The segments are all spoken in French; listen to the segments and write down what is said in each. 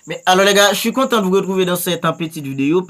Mais alors les gars, je suis content de vous retrouver dans cette petite vidéo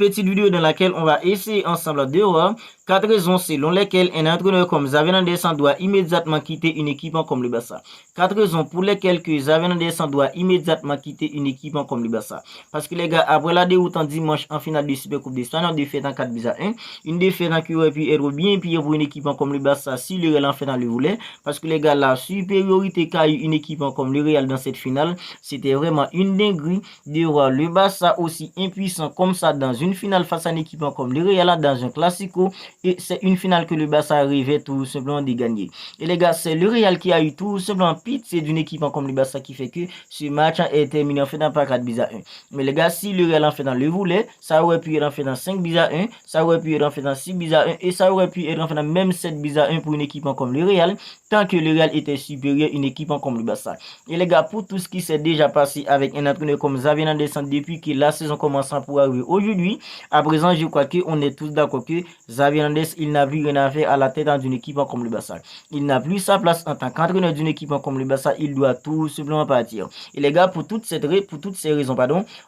dans laquelle on va essayer ensemble de voir 4 raisons selon lesquelles un entraîneur comme Xavi Hernandez doit immédiatement quitter une équipe comme le Barça. 4 raisons pour lesquelles que Xavi Hernandez doit immédiatement quitter une équipe comme le Barça. Parce que les gars, après la déroute en dimanche en finale de Super Coupe d'Espagne, on défaite en 4-1, une défaite qui aurait pu être bien pire pour une équipe comme le Barça si le Real en finale le voulait. Parce que les gars, la supériorité qu'a eu une équipe comme le Real dans cette finale, c'était vraiment une dinguerie de voir le Barça aussi impuissant comme ça dans une finale face à une équipe comme le Real dans un classico, et c'est une finale que le Barça arrivait tout simplement de gagner. Et les gars, c'est le Real qui a eu tout simplement pitié d'une équipe comme le Barça qui fait que ce match est terminé en fait par 4-1. Mais les gars, si le Real en fait le voulait, ça aurait pu être en fait 5-1, ça aurait pu être en fait 6-1 et ça aurait pu être en fait même 7-1 pour une équipe comme le Real, tant que le Real était supérieur à une équipe comme le Barça. Et les gars, pour tout ce qui s'est déjà passé avec un entraîneur comme Xavi Hernandez depuis que la saison commence pour arriver aujourd'hui, à présent, je crois qu'on est tous d'accord que Xavi Hernandez, il n'a plus rien à faire à la tête d'une équipe comme le Barça. Il n'a plus sa place en tant qu'entraîneur d'une équipe comme le Barça. Il doit tout simplement partir. Et les gars, pour toutes ces raisons,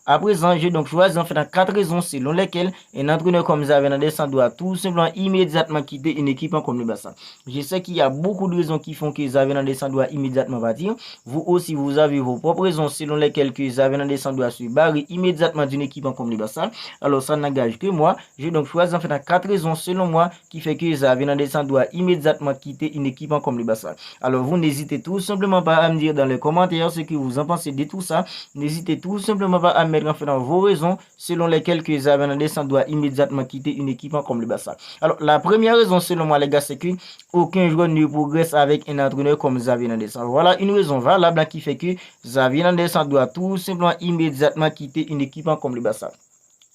à présent, j'ai donc choisi en fait 4 raisons selon lesquelles un entraîneur comme Xavi Hernandez doit tout simplement immédiatement quitter une équipe comme le Barça. Je sais qu'il y a beaucoup de raisons qui font que Xavi Hernandez doit immédiatement partir. Vous aussi, vous avez vos propres raisons selon lesquelles que Xavi Hernandez doit se barrer immédiatement d'une équipe comme le Barça. Alors, ça n'engage que moi. J'ai donc choisi en fait 4 raisons selon moi qui fait que Xavi Hernandez doit immédiatement quitter une équipe comme le Barça. Alors, vous n'hésitez tout simplement pas à me dire dans les commentaires ce que vous en pensez de tout ça. N'hésitez tout simplement pas à mettre en fait vos raisons selon lesquelles que Xavi Hernandez doit immédiatement quitter une équipe comme le Barça. Alors, la première raison selon moi, les gars, c'est que aucun joueur ne progresse avec un entraîneur comme Xavi Hernandez. Voilà une raison valable qui fait que Xavi Hernandez doit tout simplement immédiatement quitter une équipe comme le Barça.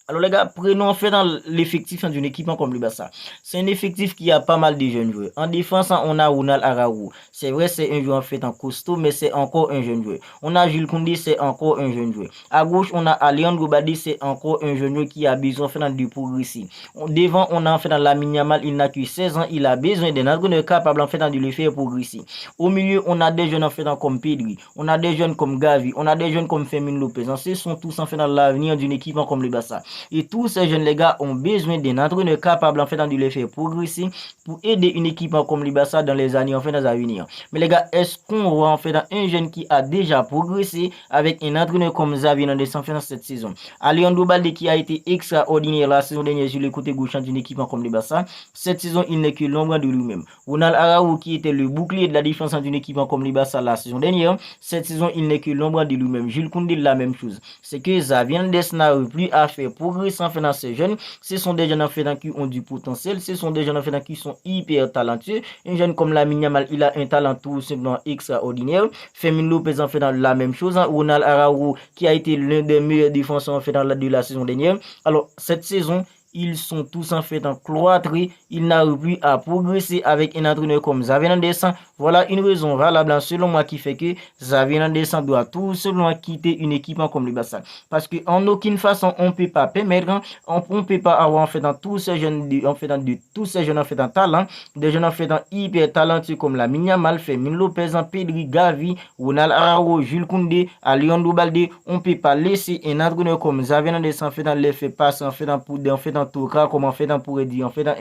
Alors les gars, prenons en fait dans l'effectif d'une équipe comme le Barça. C'est un effectif qui a pas mal de jeunes joueurs. En défense, on a Ronald Araujo. C'est vrai, c'est un joueur en fait en costaud, mais c'est encore un jeune joueur. On a Jules Koundé, c'est encore un jeune joueur. À gauche, on a Alejandro Balde, c'est encore un jeune joueur qui a besoin en fait de progresser. Devant, on a en fait dans Lamine Yamal, il n'a que 16 ans, il a besoin d'un entraîneur capable en fait de le faire progresser. Au milieu, on a des jeunes en fait comme Pedri, on a des jeunes comme Gavi, on a des jeunes comme Fermin Lopez. Ce sont tous en fait dans l'avenir d'une équipe comme le Barça. Et tous ces jeunes les gars ont besoin d'un entraîneur capable en fait de les faire progresser pour aider une équipe comme le Barça dans les années en fait à venir. Mais les gars, est-ce qu'on voit en fait un jeune qui a déjà progressé avec un entraîneur comme Xavi Hernandez en fait dans cette saison? Alejandro Balde qui a été extraordinaire la saison dernière sur le côté gauche d'une équipe comme le Barça, cette saison il n'est que l'ombre de lui-même. Ronald Araujo qui était le bouclier de la défense d'une équipe comme le Barça la saison dernière, cette saison il n'est que l'ombre de lui-même. Jules Koundé la même chose. C'est que Xavi Hernandez n'a plus à faire progresser en fait dans ces jeunes. Ce sont des jeunes en fait qui ont du potentiel. Ce sont des jeunes en fait qui sont hyper talentueux. Un jeune comme Lamine Yamal, il a un talent tout simplement extraordinaire. Fermin Lopez en fait dans la même chose. Ronald Araujo qui a été l'un des meilleurs défenseurs en fait de la saison dernière. Alors cette saison, ils sont tous en fait en cloîtrés. Ils n'arrivent plus à progresser avec un entraîneur comme Xavi Hernandez. Voilà une raison valable selon moi qui fait que Xavi Hernandez doit tout simplement quitter une équipe comme le Barça. Parce qu'en aucune façon on ne peut pas permettre, on ne peut pas avoir en fait dans tous ces jeunes en fait de tous ces jeunes en fait en talent, des jeunes en fait hyper talentueux comme Lamine Yamal, Fermin Lopez, Pedri, Gavi, Ronald Araujo, Jules Koundé, Alejandro Balde. On ne peut pas laisser un entraîneur comme Xavi Hernandez en fait dans les fait passer en fait dans tout cas, comme en fait dans pourrait dire en fait dans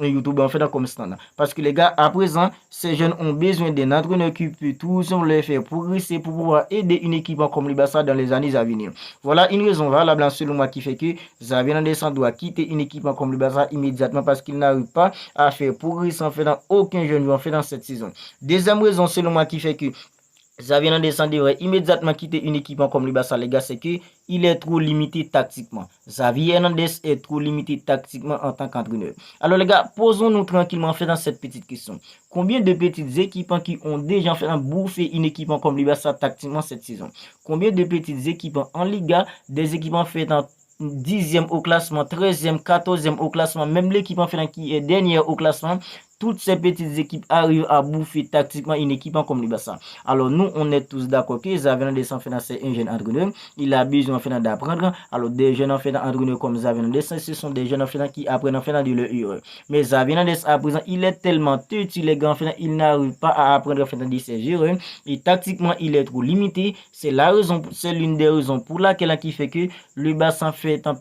un YouTube en fait dans comme standard. Parce que les gars, à présent, ces jeunes ont besoin d'un entraîneur qui peut tout les faire progresser pour pouvoir aider une équipe comme le Barça dans les années à venir. Voilà une raison valable selon moi qui fait que Xavi Hernandez doit quitter une équipe comme le Barça immédiatement parce qu'il n'arrive pas à faire progresser en fait dans aucun jeune en fait dans cette saison. Deuxième raison selon moi qui fait que Xavi Hernandez devrait immédiatement quitter une équipe comme le Barça, les gars, c'est que il est trop limité tactiquement. Xavi Hernandez est trop limité tactiquement en tant qu'entraîneur. Alors les gars, posons-nous tranquillement fait dans cette petite question. Combien de petites équipes qui ont déjà fait bouffer une équipe comme le Barça tactiquement cette saison? Combien de petites équipes en Liga, des équipes fait en 10e au classement, 13e, 14e au classement, même l'équipe en fait qui est dernière au classement, toutes ces petites équipes arrivent à bouffer tactiquement une équipe comme le Barça. Alors nous, on est tous d'accord que Xavi Hernandez en fait c'est un jeune entraîneur. Il a besoin en fait d'apprendre. Alors des jeunes en fait entraîneurs comme Xavi Hernandez, ce sont des jeunes en fait qui apprennent en fait de leur erreur. Mais Xavi Hernandez à présent, il est tellement têtu les gars en fait, il n'arrive pas à apprendre en fait de ses erreurs. Et tactiquement, il est trop limité. C'est la raison, c'est l'une des raisons pour laquelle qui fait que le Barça fait un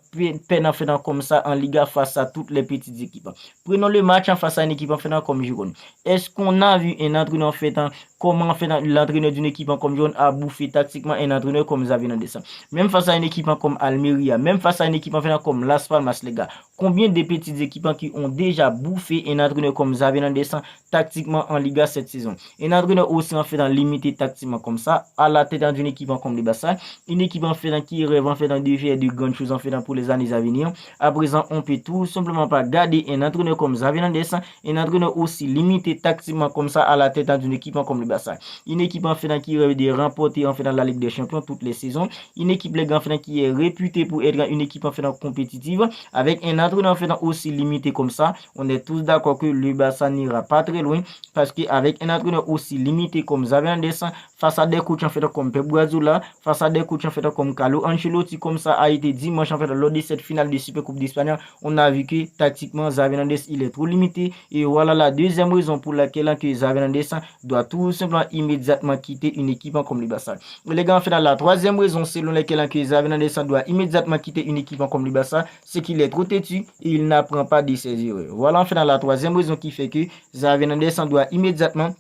peine en fait comme ça en Liga face à toutes les petites équipes. Prenons le match en face à une équipe en fait comme Girona. Est-ce qu'on a vu un entraîneur en fait comment en fait l'entraîneur d'une équipe comme Girona a bouffé tactiquement un entraîneur comme Xavi Hernandez? Même face à une équipe comme Almeria, même face à une équipe en fait comme Las Palmas les gars. Combien de petites équipes qui ont déjà bouffé un entraîneur comme Xavi Hernandez tactiquement en Liga cette saison? Un entraîneur aussi en fait limité tactiquement comme ça à la tête d'une équipe comme le Barça, une équipe en fait qui rêve en fait de faire de grandes choses en fait pour les années à venir. À présent, on peut tout simplement pas garder un entraîneur comme Xavi Hernandez, un entraîneur aussi limité tactiquement comme ça à la tête d'une équipe comme le Barça. Une équipe en fait qui rêve de remporter en fait la Ligue des Champions toutes les saisons. Une équipe les gars en fait qui est réputée pour être une équipe en fait compétitive avec un entraîneur en fait aussi limité comme ça. On est tous d'accord que le Barça n'ira pas très loin parce qu'avec un entraîneur aussi limité comme Xavi Hernandez face à des coachs en fait comme Pep Guardiola, face à des coachs en fait comme Carlo Ancelotti comme ça a été dimanche en fait lors de cette finale de Super Coupe d'Espagne, on a vu que tactiquement Xavi Hernandez il est trop limité et voilà la deuxième raison pour laquelle que Xavi Hernandez doit tout simplement immédiatement quitter une équipe comme le Barça. Les gars en fait la troisième raison selon laquelle que Xavi Hernandez doit immédiatement quitter une équipe comme le Barça, c'est qu'il est trop têtu et il n'apprend pas de ses erreurs. Voilà en fait la troisième raison qui fait que Xavi Hernandez doit immédiatement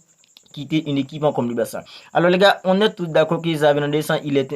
quitter une équipe comme le Barça. Alors les gars, on est tous d'accord que Xavi Hernandez,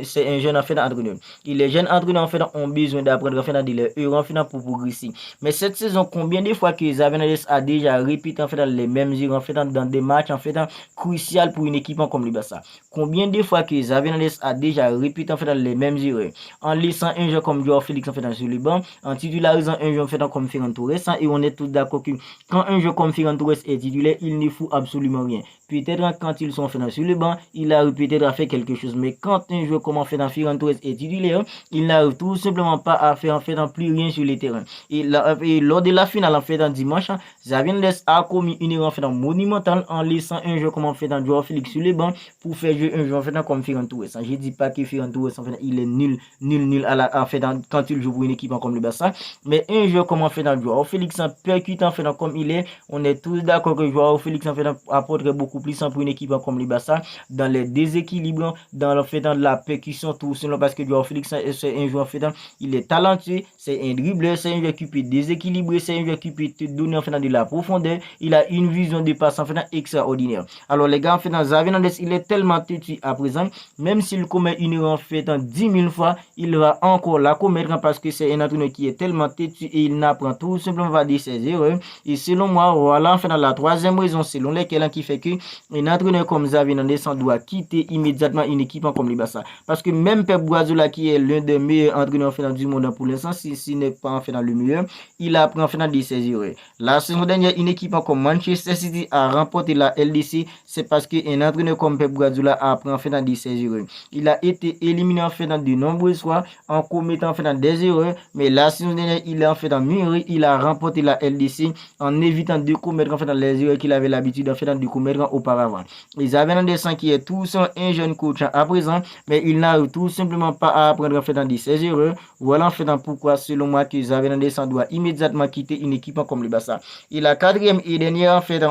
c'est un jeune en fait entraîneur. Les jeunes entraîneurs en fait ont besoin d'apprendre en fait de leur erreurs en fait pour progresser. Mais cette saison, combien de fois que Xavi Hernandez a déjà répété en fait les mêmes erreurs en fait dans des matchs en fait cruciaux pour une équipe comme le Barça? Combien de fois que Xavi Hernandez a déjà répété en fait les mêmes erreurs en laissant un joueur comme Joao Félix en fait sur le banc, en titularisant un joueur en fait comme Ferran Torres, et on est tous d'accord que quand un joueur comme Ferran Torres est titulaire, il ne fout absolument rien. Peut-être quand ils sont fait sur le banc, il arrive peut-être à faire quelque chose. Mais quand un joueur comme Ferran Torres est titulaire, il n'arrive tout simplement pas à faire en fait plus rien sur le terrain. Et lors de la finale en fait dimanche, Xavi Hernandez a commis une erreur en fait monumentale en laissant un joueur comme Joao Félix sur le banc pour faire jouer un joueur en fait comme Ferran Torres. Je dis pas que Ferran Torres en fait il est nul en fait quand il joue pour une équipe comme le Barça, mais un joueur comme Joao Félix en percutant en fait comme il est, on est tous d'accord que Joao Félix en fait apporterait beaucoup plus pour une équipe comme le Barça dans les déséquilibres, dans le fait dans la percussion, tout simplement parce que Joao Félix c'est un joueur fait il est talentueux, c'est un dribbleur, c'est un joueur qui peut déséquilibrer, c'est un joueur qui peut te donner en fait de la profondeur, il a une vision de passe en fait extraordinaire. Alors les gars en fait Xavi Hernandez il est tellement têtu à présent, même s'il commet une erreur en fait 10 000 fois, il va encore la commettre parce que c'est un entraîneur qui est tellement têtu et il n'apprend tout simplement pas de ses erreurs. Et selon moi, voilà en fait la troisième raison selon laquelle qui fait que un entraîneur comme Xavi Hernandez doit quitter immédiatement une équipe comme le Barça. Parce que même Pep Guardiola, qui est l'un des meilleurs entraîneurs du monde pour l'instant, si n'est pas en fait le meilleur, il apprend en fait de ses erreurs. La saison dernière, une équipe comme Manchester City a remporté la LDC, c'est parce qu'un entraîneur comme Pep Guardiola apprend en fait de ses erreurs. Il a été éliminé en fait de nombreuses fois en commettant en fait des erreurs, mais la saison dernière, il a en fait mûri, il a remporté la LDC en évitant de commettre en fait les erreurs qu'il avait l'habitude de faire de commettre auparavant. Xavi Hernandez qui est tout seul un jeune coach à présent, mais il n'arrive tout simplement pas à apprendre en fait de ses erreurs. Voilà en fait pourquoi selon moi que Xavi Hernandez doit immédiatement quitter une équipe comme le Barça. Et la quatrième et dernière en fait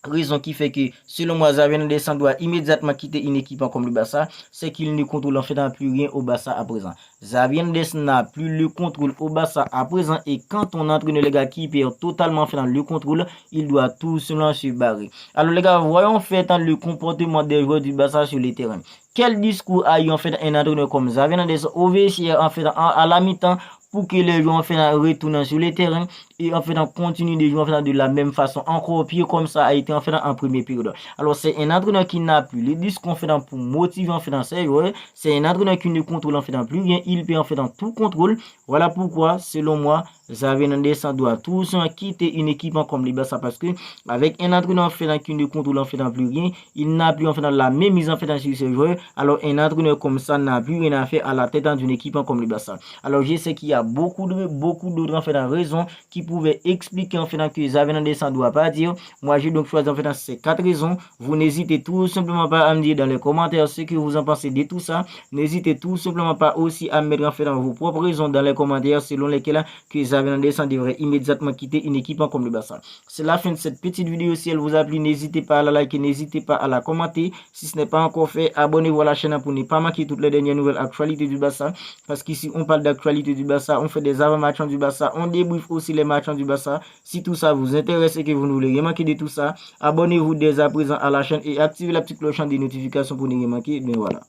raison qui fait que selon moi Xavi Hernandez doit immédiatement quitter une équipe comme le Barça, c'est qu'il ne contrôle en fait plus rien au Barça à présent. Xavi Hernandez n'a plus le contrôle au Barça à présent et quand on entraîne les gars qui perd totalement fait dans le contrôle, il doit tout simplement se barrer. Alors les gars, voyons fait le comportement des joueurs du Barça sur le terrain. Quel discours a eu en fait un entraîneur comme Xavi Hernandez au vestiaire en fait à la mi-temps pour que les joueurs en fait retournent sur le terrain et en fait continuent de jouer en fait de la même façon, encore pire comme ça a été en fait en première période. Alors c'est un entraîneur qui n'a plus le discours en fait pour motiver en fait ses joueurs, c'est un entraîneur qui ne contrôle en fait plus rien, il peut en fait tout contrôle. Voilà pourquoi selon moi Xavier Hernandez doit tous quitter une équipe comme le Barça parce que avec un entraîneur en fait qui ne contrôle en fait plus rien, il n'a plus en fait la même mise en fait sur ses joueurs. Alors un entraîneur comme ça n'a plus rien à faire à la tête d'une équipe comme le Barça. Alors je sais qu'il y a beaucoup d'autres en fait raisons qui pouvaient expliquer en fait que Xavier Hernandez ne doit pas dire. Moi j'ai donc choisi en fait ces 4 raisons. Vous n'hésitez tout simplement pas à me dire dans les commentaires ce que vous en pensez de tout ça. N'hésitez tout simplement pas aussi à mettre en fait vos propres raisons dans les commentaires selon lesquelles que Xavier Hernandez devrait immédiatement quitter une équipe comme le Barça. C'est la fin de cette petite vidéo. Si elle vous a plu, n'hésitez pas à la liker, n'hésitez pas à la commenter. Si ce n'est pas encore fait, abonnez-vous à la chaîne pour ne pas manquer toutes les dernières nouvelles actualités du Barça. Parce qu'ici, on parle d'actualité du Barça, on fait des avant-matchs du Barça, on débriefe aussi les matchs du Barça. Si tout ça vous intéresse et que vous ne voulez rien manquer de tout ça, abonnez-vous dès à présent à la chaîne et activez la petite cloche des notifications pour ne rien manquer. Mais voilà.